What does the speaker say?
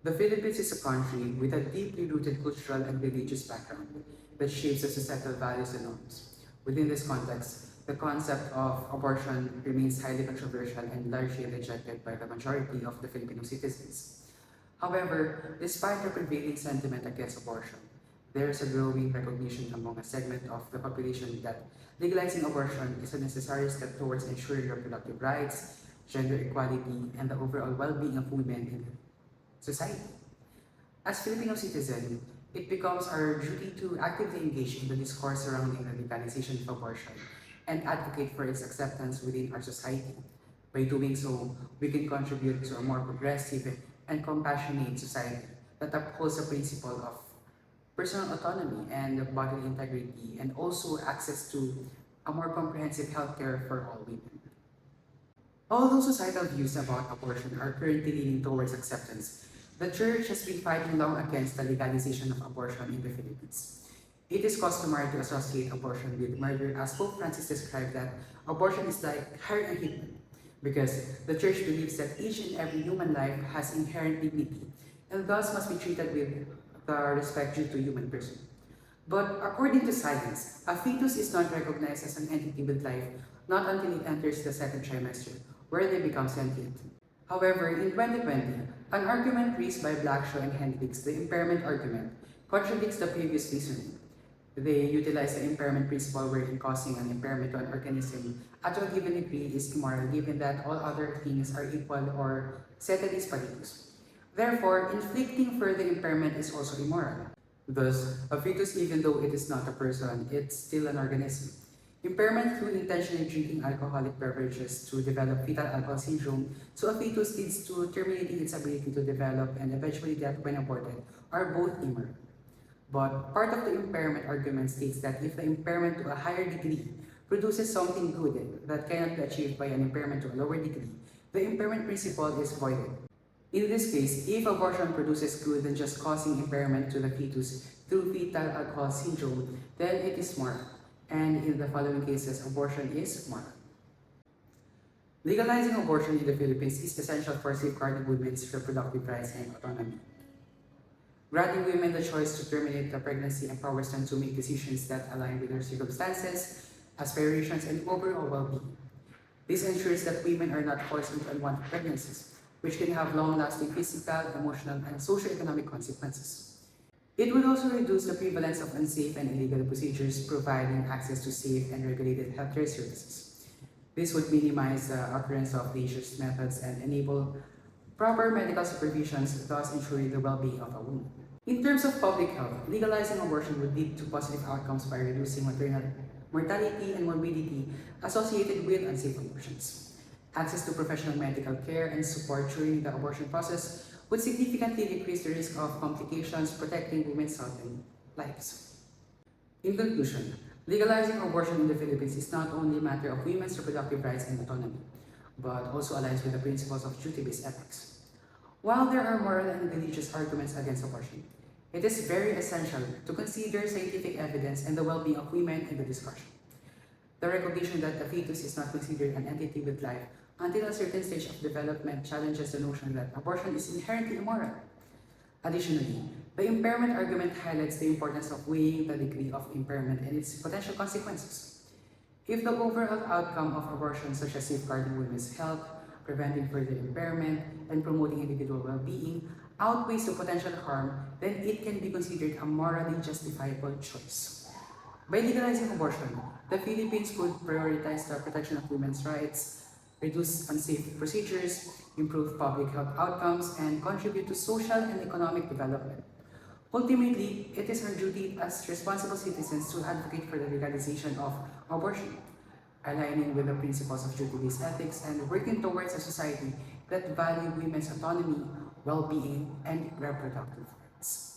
The Philippines is a country with a deeply rooted cultural and religious background that shapes the societal values and norms. Within this context, the concept of abortion remains highly controversial and largely rejected by the majority of the Filipino citizens. However, despite the prevailing sentiment against abortion, there is a growing recognition among a segment of the population that legalizing abortion is a necessary step towards ensuring reproductive rights, gender equality, and the overall well-being of women in society. As Filipino citizens, it becomes our duty to actively engage in the discourse surrounding the legalization of abortion and advocate for its acceptance within our society. By doing so, we can contribute to a more progressive and compassionate society that upholds the principle of personal autonomy and bodily integrity, and also access to a more comprehensive healthcare for all women. Although societal views about abortion are currently leaning towards acceptance, the Church has been fighting long against the legalization of abortion in the Philippines. It is customary to associate abortion with murder, as Pope Francis described that abortion is like hiring a hitman, because the Church believes that each and every human life has inherent dignity and thus must be treated with the respect due to human person. But according to science, a fetus is not recognized as an entity with life not until it enters the second trimester, where they become sentient. However, in 2020, an argument raised by Blackshaw and Hendricks, the impairment argument, contradicts the previous reasoning. They utilize the impairment principle wherein causing an impairment to an organism at a given degree is immoral given that all other things are equal or ceteris paribus. Therefore, inflicting further impairment is also immoral. Thus, a fetus, even though it is not a person, it's still an organism. Impairment through intentionally drinking alcoholic beverages to develop fetal alcohol syndrome, so a fetus leads to terminating its ability to develop and eventually death when aborted, are both immoral. But part of the impairment argument states that if the impairment to a higher degree produces something good that cannot be achieved by an impairment to a lower degree, the impairment principle is voided. In this case, if abortion produces good than just causing impairment to the fetus through fetal alcohol syndrome, then it is moral. And in the following cases, abortion is moral. Legalizing abortion in the Philippines is essential for safeguarding women's reproductive rights and autonomy. Granting women the choice to terminate the pregnancy empowers them to make decisions that align with their circumstances, aspirations, and overall well-being. This ensures that women are not forced into unwanted pregnancies, which can have long-lasting physical, emotional, and socio-economic consequences. It would also reduce the prevalence of unsafe and illegal procedures, providing access to safe and regulated healthcare services. This would minimize the occurrence of dangerous methods and enable proper medical supervisions, thus ensuring the well-being of a woman. In terms of public health, legalizing abortion would lead to positive outcomes by reducing maternal mortality and morbidity associated with unsafe abortions. Access to professional medical care and support during the abortion process would significantly decrease the risk of complications, protecting women's health and lives. In conclusion, legalizing abortion in the Philippines is not only a matter of women's reproductive rights and autonomy, but also aligns with the principles of duty-based ethics. While there are moral and religious arguments against abortion, it is very essential to consider scientific evidence and the well-being of women in the discussion. The recognition that the fetus is not considered an entity with life until a certain stage of development challenges the notion that abortion is inherently immoral. Additionally, the impairment argument highlights the importance of weighing the degree of impairment and its potential consequences. If the overall outcome of abortion, such as safeguarding women's health, preventing further impairment, and promoting individual well-being, outweighs the potential harm, then it can be considered a morally justifiable choice. By legalizing abortion, the Philippines could prioritize the protection of women's rights, reduce unsafe procedures, improve public health outcomes, and contribute to social and economic development. Ultimately, it is our duty as responsible citizens to advocate for the legalization of abortion, aligning with the principles of duty-based ethics and working towards a society that values women's autonomy, well-being, and reproductive rights.